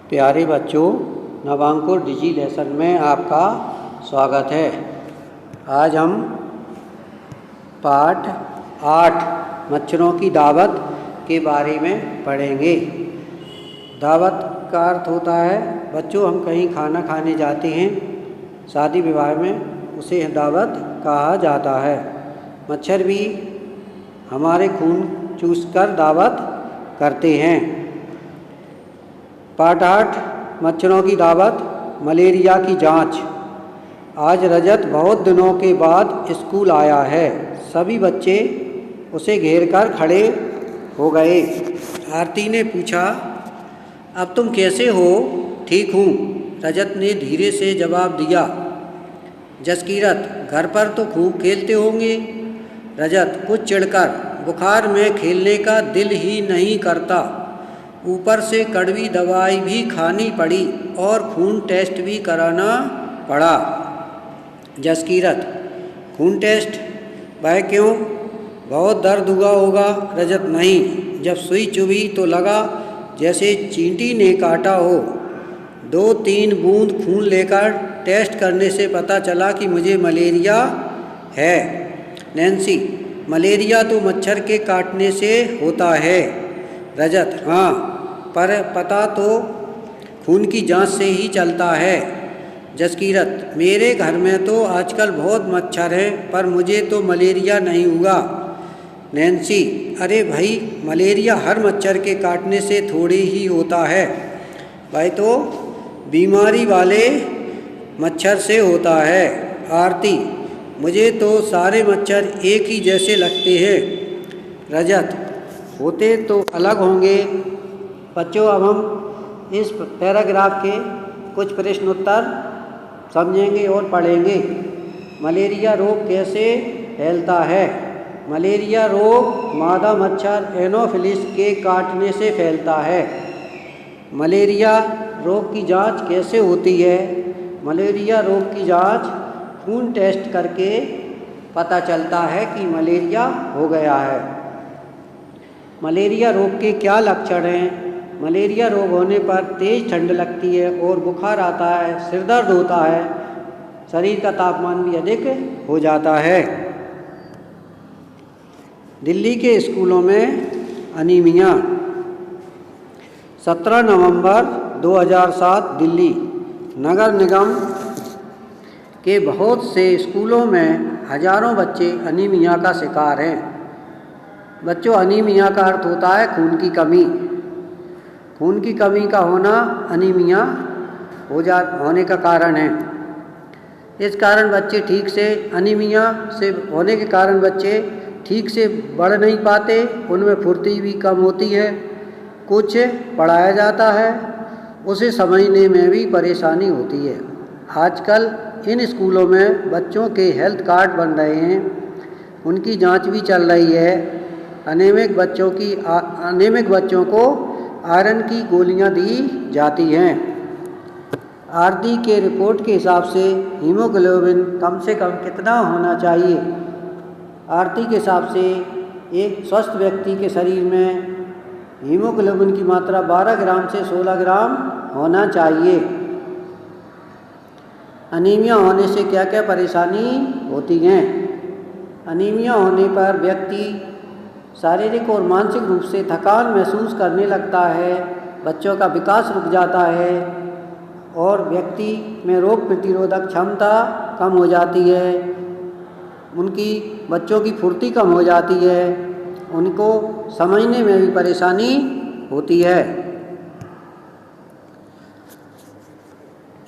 प्यारे बच्चों, नवांकुर डिजी लेसन में आपका स्वागत है। आज हम पाठ 8 मच्छरों की दावत के बारे में पढ़ेंगे। दावत का अर्थ होता है बच्चों, हम कहीं खाना खाने जाते हैं, शादी विवाह में, उसे दावत कहा जाता है। मच्छर भी हमारे खून चूसकर दावत करते हैं। पाठ 8 मच्छरों की दावत। मलेरिया की जांच। आज रजत बहुत दिनों के बाद स्कूल आया है। सभी बच्चे उसे घेर कर खड़े हो गए। आरती ने पूछा, अब तुम कैसे हो? ठीक हूँ, रजत ने धीरे से जवाब दिया। जसकीरत, घर पर तो खूब खेलते होंगे। रजत कुछ चिढ़कर, बुखार में खेलने का दिल ही नहीं करता। ऊपर से कड़वी दवाई भी खानी पड़ी और खून टेस्ट भी कराना पड़ा। जसकीरत, खून टेस्ट? वह क्यों? बहुत दर्द हुआ होगा। रजत, नहीं, जब सुई चुभी तो लगा जैसे चींटी ने काटा हो। 2-3 बूंद खून लेकर टेस्ट करने से पता चला कि मुझे मलेरिया है। नैन्सी, मलेरिया तो मच्छर के काटने से होता है। रजत, हाँ, पर पता तो खून की जांच से ही चलता है। जसकीरत, मेरे घर में तो आजकल बहुत मच्छर हैं, पर मुझे तो मलेरिया नहीं हुआ। नैन्सी, अरे भाई, मलेरिया हर मच्छर के काटने से थोड़ी ही होता है। भाई तो बीमारी वाले मच्छर से होता है। आरती, मुझे तो सारे मच्छर एक ही जैसे लगते हैं। रजत, होते तो अलग होंगे। बच्चों, अब हम इस पैराग्राफ के कुछ प्रश्न उत्तर समझेंगे और पढ़ेंगे। मलेरिया रोग कैसे फैलता है? मलेरिया रोग मादा मच्छर एनोफिलिस के काटने से फैलता है। मलेरिया रोग की जांच कैसे होती है? मलेरिया रोग की जांच खून टेस्ट करके पता चलता है कि मलेरिया हो गया है। मलेरिया रोग के क्या लक्षण हैं? मलेरिया रोग होने पर तेज ठंड लगती है और बुखार आता है, सिर दर्द होता है, शरीर का तापमान भी अधिक हो जाता है। दिल्ली के स्कूलों में अनीमिया। 17 नवंबर 2007 दिल्ली नगर निगम के बहुत से स्कूलों में हजारों बच्चे अनीमिया का शिकार हैं। बच्चों, अनीमिया का अर्थ होता है खून की कमी। खून की कमी का होना अनीमिया होने का कारण है। इस कारण बच्चे ठीक से, अनीमिया से होने के कारण बच्चे ठीक से बढ़ नहीं पाते, उनमें फुर्ती भी कम होती है। कुछ पढ़ाया जाता है, उसे समझने में भी परेशानी होती है। आजकल इन स्कूलों में बच्चों के हेल्थ कार्ड बन रहे हैं, उनकी जांच भी चल रही है। अनेमिक बच्चों को आयरन की गोलियां दी जाती हैं। आरती के रिपोर्ट के हिसाब से हीमोग्लोबिन कम से कम कितना होना चाहिए? आरती के हिसाब से एक स्वस्थ व्यक्ति के शरीर में हीमोग्लोबिन की मात्रा 12 ग्राम से 16 ग्राम होना चाहिए। अनीमिया होने से क्या क्या परेशानी होती हैं? अनीमिया होने पर व्यक्ति शारीरिक और मानसिक रूप से थकान महसूस करने लगता है, बच्चों का विकास रुक जाता है और व्यक्ति में रोग प्रतिरोधक क्षमता कम हो जाती है, बच्चों की फुर्ती कम हो जाती है, उनको समझने में भी परेशानी होती है।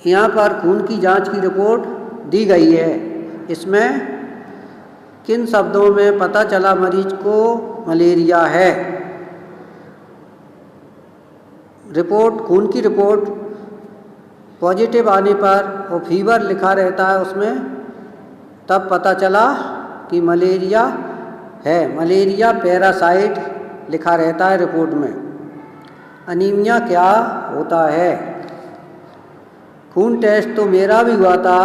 यहाँ पर खून की जांच की रिपोर्ट दी गई है। इसमें किन शब्दों में पता चला मरीज को मलेरिया है? रिपोर्ट, खून की रिपोर्ट पॉजिटिव आने पर वो फीवर लिखा रहता है उसमें, तब पता चला कि मलेरिया है। मलेरिया पैरासाइट लिखा रहता है रिपोर्ट में। अनीमिया क्या होता है? खून टेस्ट तो मेरा भी हुआ था,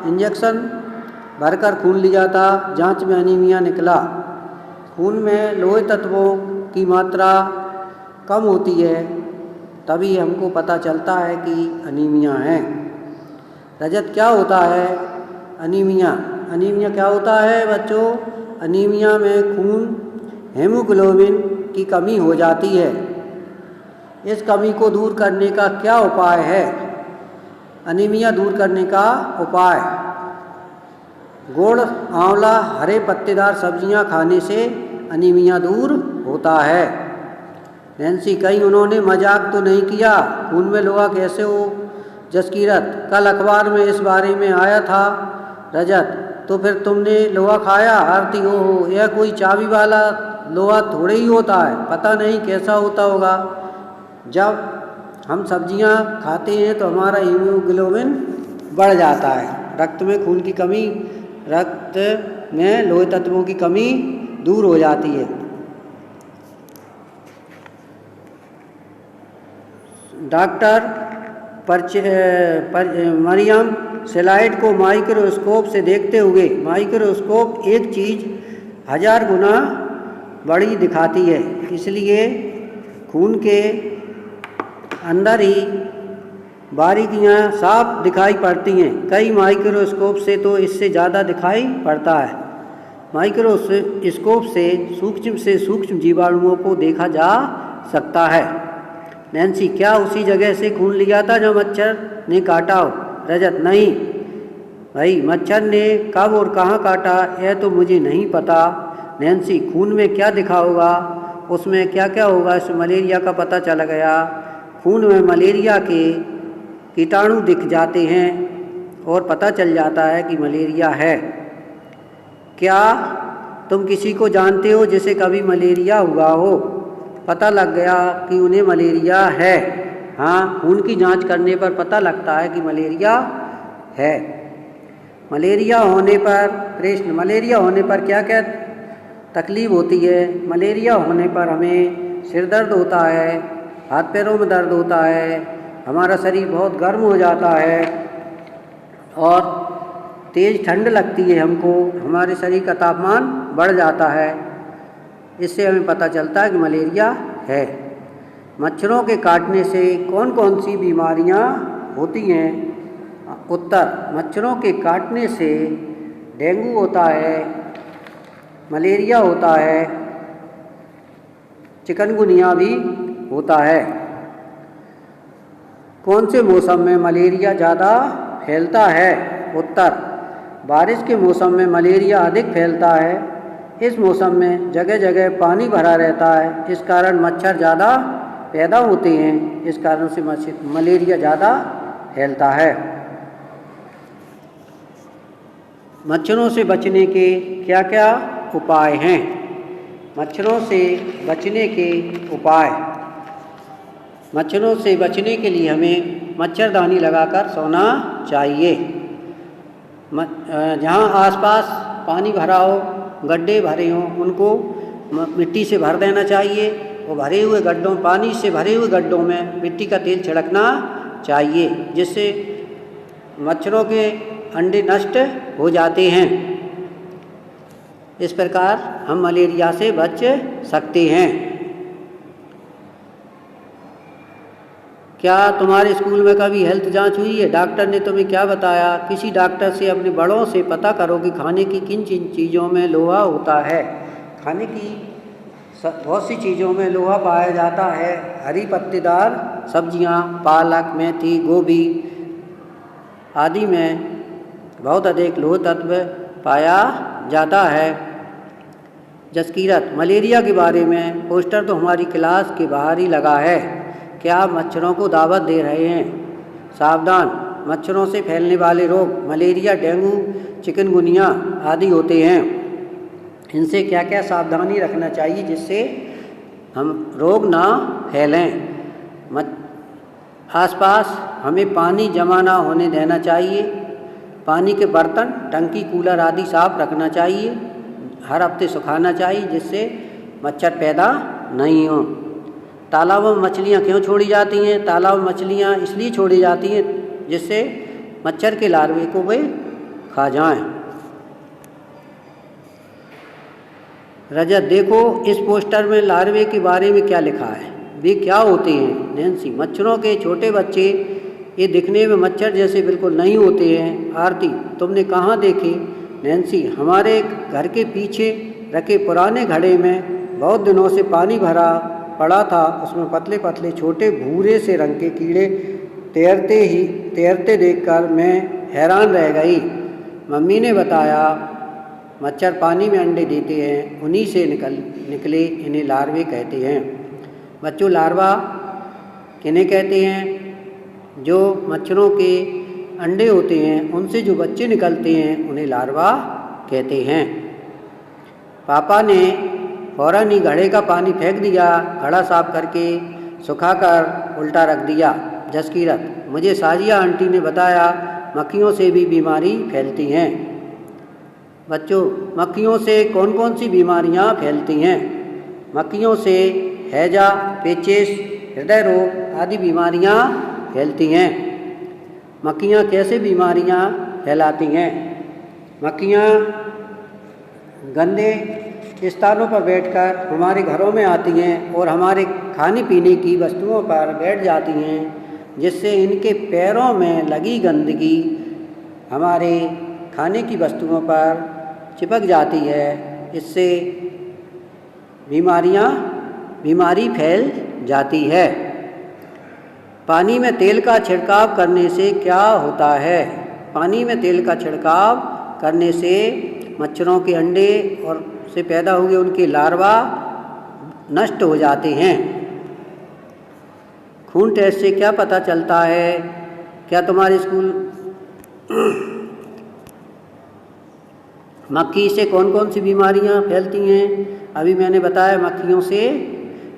इंजेक्शन भरकर खून लिया था, जांच में अनीमिया निकला। खून में लोहे तत्वों की मात्रा कम होती है, तभी हमको पता चलता है कि अनीमिया है। रजत क्या होता है? अनीमिया। अनीमिया क्या होता है बच्चों? अनीमिया में खून हेमोग्लोबिन की कमी हो जाती है। इस कमी को दूर करने का क्या उपाय है? अनीमिया दूर करने का उपाय गुड़, आंवला, हरे पत्तेदार सब्जियां खाने से अनीमिया दूर होता है। नैन्सी, कहीं उन्होंने मजाक तो नहीं किया? खून में लोहा कैसे हो? जसकीरत, कल अखबार में इस बारे में आया था। रजत, तो फिर तुमने लोहा खाया? आरती, ओहो, यह कोई चाबी वाला लोहा थोड़े ही होता है, पता नहीं कैसा होता होगा। जब हम सब्जियां खाते हैं तो हमारा हीमोग्लोबिन बढ़ जाता है। रक्त में खून की कमी, रक्त में लोहे तत्वों की कमी दूर हो जाती है। डॉक्टर मरियम स्लाइड को माइक्रोस्कोप से देखते हुए, माइक्रोस्कोप एक चीज़ 1000 गुना बड़ी दिखाती है, इसलिए खून के अंदर ही बारीकियां साफ दिखाई पड़ती हैं। कई माइक्रोस्कोप से तो इससे ज़्यादा दिखाई पड़ता है। माइक्रोस्कोप से सूक्ष्म जीवाणुओं को देखा जा सकता है। नैन्सी, क्या उसी जगह से खून लिया था जो मच्छर ने काटा हो? रजत, नहीं भाई, मच्छर ने कब और कहाँ काटा यह तो मुझे नहीं पता। नैन्सी, खून में क्या दिखा होगा? उसमें क्या क्या होगा? इसमें मलेरिया का पता चला गया। खून में मलेरिया के कीटाणु दिख जाते हैं और पता चल जाता है कि मलेरिया है। क्या तुम किसी को जानते हो जिसे कभी मलेरिया हुआ हो? पता लग गया कि उन्हें मलेरिया है। हाँ, खून की जांच करने पर पता लगता है कि मलेरिया है। मलेरिया होने पर प्रश्न, मलेरिया होने पर क्या क्या तकलीफ होती है? मलेरिया होने पर हमें सिर दर्द होता है, हाथ पैरों में दर्द होता है, हमारा शरीर बहुत गर्म हो जाता है और तेज़ ठंड लगती है हमको, हमारे शरीर का तापमान बढ़ जाता है। इससे हमें पता चलता है कि मलेरिया है। मच्छरों के काटने से कौन कौन सी बीमारियां होती हैं? उत्तर, मच्छरों के काटने से डेंगू होता है, मलेरिया होता है, चिकनगुनिया भी होता है। कौन से मौसम में मलेरिया ज़्यादा फैलता है? उत्तर, बारिश के मौसम में मलेरिया अधिक फैलता है। इस मौसम में जगह जगह पानी भरा रहता है, इस कारण मच्छर ज़्यादा पैदा होते हैं, इस कारण से मलेरिया ज़्यादा फैलता है। मच्छरों से बचने के क्या क्या उपाय हैं? मच्छरों से बचने के उपाय, मच्छरों से बचने के लिए हमें मच्छरदानी लगाकर सोना चाहिए। जहाँ आसपास पानी भरा हो, गड्ढे भरे हों, उनको मिट्टी से भर देना चाहिए और भरे हुए गड्ढों, पानी से भरे हुए गड्ढों में मिट्टी का तेल छिड़कना चाहिए, जिससे मच्छरों के अंडे नष्ट हो जाते हैं। इस प्रकार हम मलेरिया से बच सकते हैं। क्या तुम्हारे स्कूल में कभी हेल्थ जांच हुई है? डॉक्टर ने तुम्हें क्या बताया? किसी डॉक्टर से अपने बड़ों से पता करो कि खाने की किन चीज़ों में लोहा होता है। खाने की बहुत सी चीज़ों में लोहा पाया जाता है। हरी पत्तेदार सब्जियां, पालक, मेथी, गोभी आदि में बहुत अधिक लोह तत्व पाया जाता है। जसकीरत, मलेरिया के बारे में पोस्टर तो हमारी क्लास के बाहर ही लगा है, क्या आप मच्छरों को दावत दे रहे हैं? सावधान, मच्छरों से फैलने वाले रोग मलेरिया, डेंगू, चिकनगुनिया आदि होते हैं। इनसे क्या क्या सावधानी रखना चाहिए जिससे हम रोग ना फैलें? आसपास हमें पानी जमा ना होने देना चाहिए। पानी के बर्तन, टंकी, कूलर आदि साफ रखना चाहिए। हर हफ्ते सुखाना चाहिए जिससे मच्छर पैदा नहीं हो। तालाबों में मछलियाँ क्यों छोड़ी जाती हैं? तालाब में मछलियाँ इसलिए छोड़ी जाती हैं जिससे मच्छर के लार्वे को वे खा जाएं। रजत, देखो इस पोस्टर में लार्वे के बारे में क्या लिखा है। वे क्या होते हैं? नैन्सी, मच्छरों के छोटे बच्चे, ये दिखने में मच्छर जैसे बिल्कुल नहीं होते हैं। आरती, तुमने कहाँ देखे? नैन्सी, हमारे घर के पीछे रखे पुराने घड़े में बहुत दिनों से पानी भरा पड़ा था। उसमें पतले पतले छोटे भूरे से रंग के कीड़े तैरते देखकर मैं हैरान रह गई। मम्मी ने बताया, मच्छर पानी में अंडे देते हैं, उन्हीं से निकले इन्हें लार्वे कहते हैं। बच्चों, लार्वा किन्हें कहते हैं? जो मच्छरों के अंडे होते हैं उनसे जो बच्चे निकलते हैं उन्हें लार्वा कहते हैं। पापा ने फौरन ही घड़े का पानी फेंक दिया, घड़ा साफ करके सुखाकर उल्टा रख दिया। जसकीरत, मुझे साजिया आंटी ने बताया मक्खियों से भी बीमारी फैलती हैं। बच्चों, मक्खियों से कौन कौन सी बीमारियां फैलती हैं? मक्खियों से हैजा, पेचिश, हृदय रोग आदि बीमारियां फैलती हैं। मक्खियाँ कैसे बीमारियाँ फैलाती हैं? मक्खियाँ गंदे स्थानों पर बैठकर हमारे घरों में आती हैं और हमारे खाने पीने की वस्तुओं पर बैठ जाती हैं, जिससे इनके पैरों में लगी गंदगी हमारे खाने की वस्तुओं पर चिपक जाती है। इससे बीमारी फैल जाती है। पानी में तेल का छिड़काव करने से क्या होता है? पानी में तेल का छिड़काव करने से मच्छरों के अंडे और से पैदा हुए उनके लार्वा नष्ट हो जाते हैं। खून टेस्ट से क्या पता चलता है? क्या तुम्हारे स्कूल मक्खी से कौन कौन सी बीमारियां फैलती हैं? अभी मैंने बताया, मक्खियों से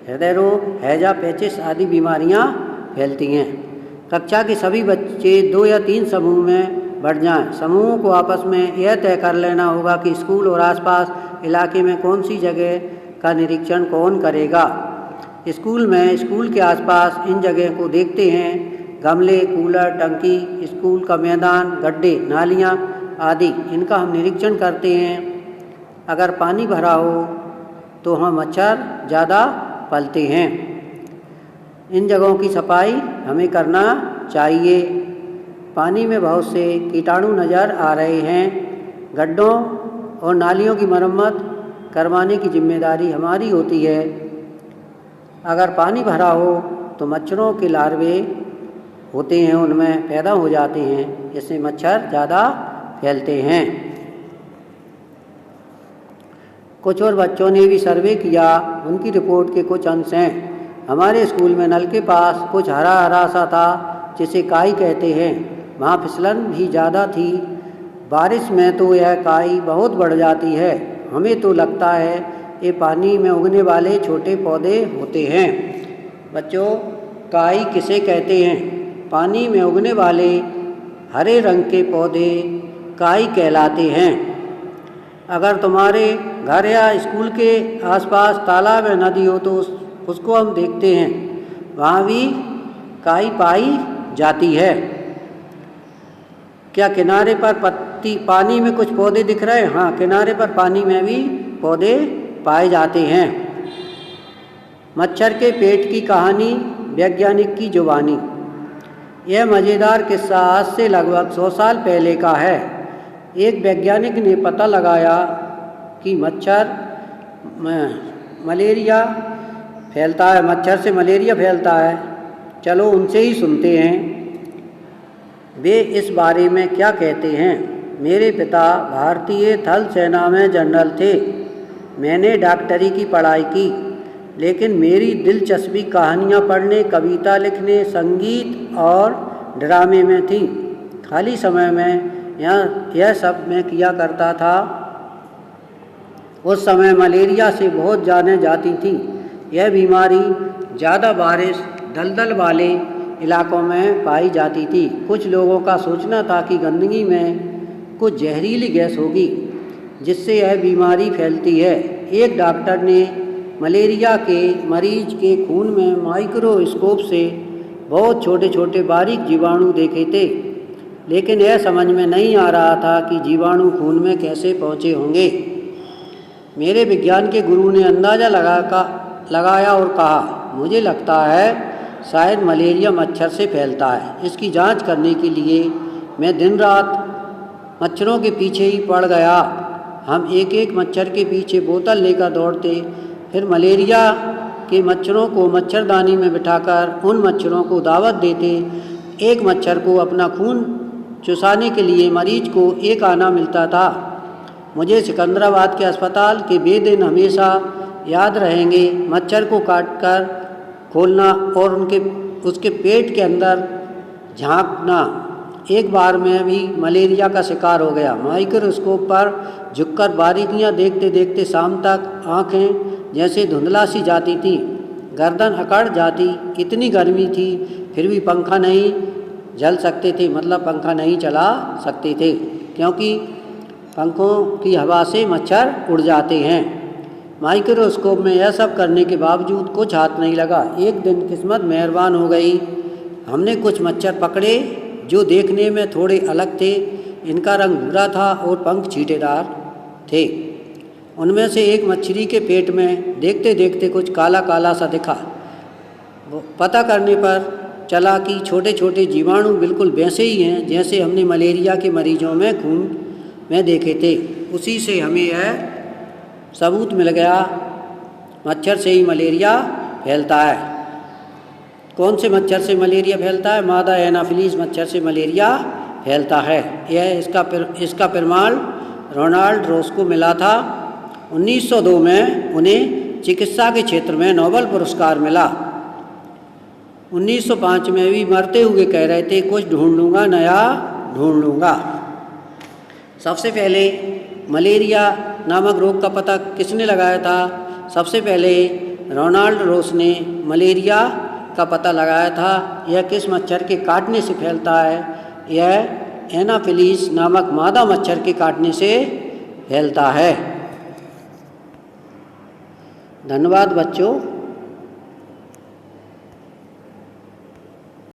हृदय रोग, हैजा, पेचिश आदि बीमारियां फैलती हैं। कक्षा के सभी बच्चे 2 या 3 समूह में बढ़ जाएं। समूहों को आपस में यह तय कर लेना होगा कि स्कूल और आसपास इलाके में कौन सी जगह का निरीक्षण कौन करेगा। स्कूल में स्कूल के आसपास इन जगह को देखते हैं: गमले, कूलर, टंकी, स्कूल का मैदान, गड्ढे, नालियाँ आदि। इनका हम निरीक्षण करते हैं। अगर पानी भरा हो तो हम मच्छर ज़्यादा पलते हैं। इन जगहों की सफाई हमें करना चाहिए। पानी में बहुत से कीटाणु नज़र आ रहे हैं। गड्ढों और नालियों की मरम्मत करवाने की जिम्मेदारी हमारी होती है। अगर पानी भरा हो तो मच्छरों के लार्वे होते हैं, उनमें पैदा हो जाते हैं। इससे मच्छर ज़्यादा फैलते हैं। कुछ और बच्चों ने भी सर्वे किया। उनकी रिपोर्ट के कुछ अंश हैं। हमारे स्कूल में नल के पास कुछ हरा हरा सा था, जिसे काई कहते हैं। वहाँ फिसलन भी ज़्यादा थी। बारिश में तो यह काई बहुत बढ़ जाती है। हमें तो लगता है ये पानी में उगने वाले छोटे पौधे होते हैं। बच्चों, काई किसे कहते हैं? पानी में उगने वाले हरे रंग के पौधे काई कहलाते हैं। अगर तुम्हारे घर या स्कूल के आसपास तालाब या नदी हो तो उसको हम देखते हैं, वहाँ भी काई पाई जाती है। क्या किनारे पर पानी में कुछ पौधे दिख रहे हैं? हाँ, किनारे पर पानी में भी पौधे पाए जाते हैं। मच्छर के पेट की कहानी, वैज्ञानिक की जुबानी। यह मज़ेदार किस्सा आज से लगभग 100 साल पहले का है। एक वैज्ञानिक ने पता लगाया कि मलेरिया फैलता है, मच्छर से मलेरिया फैलता है। चलो उनसे ही सुनते हैं वे इस बारे में क्या कहते हैं। मेरे पिता भारतीय थल सेना में जनरल थे। मैंने डॉक्टरी की पढ़ाई की, लेकिन मेरी दिलचस्पी कहानियाँ पढ़ने, कविता लिखने, संगीत और ड्रामे में थी। खाली समय में यह सब मैं किया करता था। उस समय मलेरिया से बहुत जाने जाती थी। यह बीमारी ज़्यादा बारिश, दलदल वाले इलाकों में पाई जाती थी। कुछ लोगों का सोचना था कि गंदगी में कुछ जहरीली गैस होगी जिससे यह बीमारी फैलती है। एक डॉक्टर ने मलेरिया के मरीज के खून में माइक्रोस्कोप से बहुत छोटे छोटे बारीक जीवाणु देखे थे, लेकिन यह समझ में नहीं आ रहा था कि जीवाणु खून में कैसे पहुँचे होंगे। मेरे विज्ञान के गुरु ने अंदाज़ा लगाया और कहा, मुझे लगता है शायद मलेरिया मच्छर से फैलता है। इसकी जांच करने के लिए मैं दिन रात मच्छरों के पीछे ही पड़ गया। हम एक एक मच्छर के पीछे बोतल लेकर दौड़ते, फिर मलेरिया के मच्छरों को मच्छरदानी में बिठाकर उन मच्छरों को दावत देते। एक मच्छर को अपना खून चुसाने के लिए मरीज को एक आना मिलता था। मुझे सिकंदराबाद के अस्पताल के वे दिन हमेशा याद रहेंगे। मच्छर को काटकर खोलना और उसके पेट के अंदर झांकना। एक बार मैं भी मलेरिया का शिकार हो गया। माइक्रोस्कोप पर झुककर बारीकियां देखते देखते शाम तक आंखें जैसे धुंधला सी जाती थी, गर्दन अकड़ जाती। इतनी गर्मी थी फिर भी पंखा नहीं झल सकते थे, मतलब पंखा नहीं चला सकते थे, क्योंकि पंखों की हवा से मच्छर उड़ जाते हैं। माइक्रोस्कोप में यह सब करने के बावजूद कुछ हाथ नहीं लगा। एक दिन किस्मत मेहरबान हो गई। हमने कुछ मच्छर पकड़े जो देखने में थोड़े अलग थे। इनका रंग भूरा था और पंख छींटेदार थे। उनमें से एक मछली के पेट में देखते देखते कुछ काला काला सा दिखा। पता करने पर चला कि छोटे छोटे जीवाणु बिल्कुल वैसे ही हैं जैसे हमने मलेरिया के मरीजों में खून में देखे थे। उसी से हमें यह सबूत मिल गया, मच्छर से ही मलेरिया फैलता है। कौन से मच्छर से मलेरिया फैलता है? मादा एनाफिलीज मच्छर से मलेरिया फैलता है। यह इसका प्रमाण रोनाल्ड रोस को मिला था। 1902 में उन्हें चिकित्सा के क्षेत्र में नोबेल पुरस्कार मिला। 1905 में भी मरते हुए कह रहे थे, कुछ ढूंढ लूँगा, नया ढूंढ लूँगा। सबसे पहले मलेरिया नामक रोग का पता किसने लगाया था? सबसे पहले रोनाल्ड रोस ने मलेरिया का पता लगाया था। यह किस मच्छर के काटने से फैलता है? यह एनाफिलीज नामक मादा मच्छर के काटने से फैलता है। धन्यवाद बच्चों।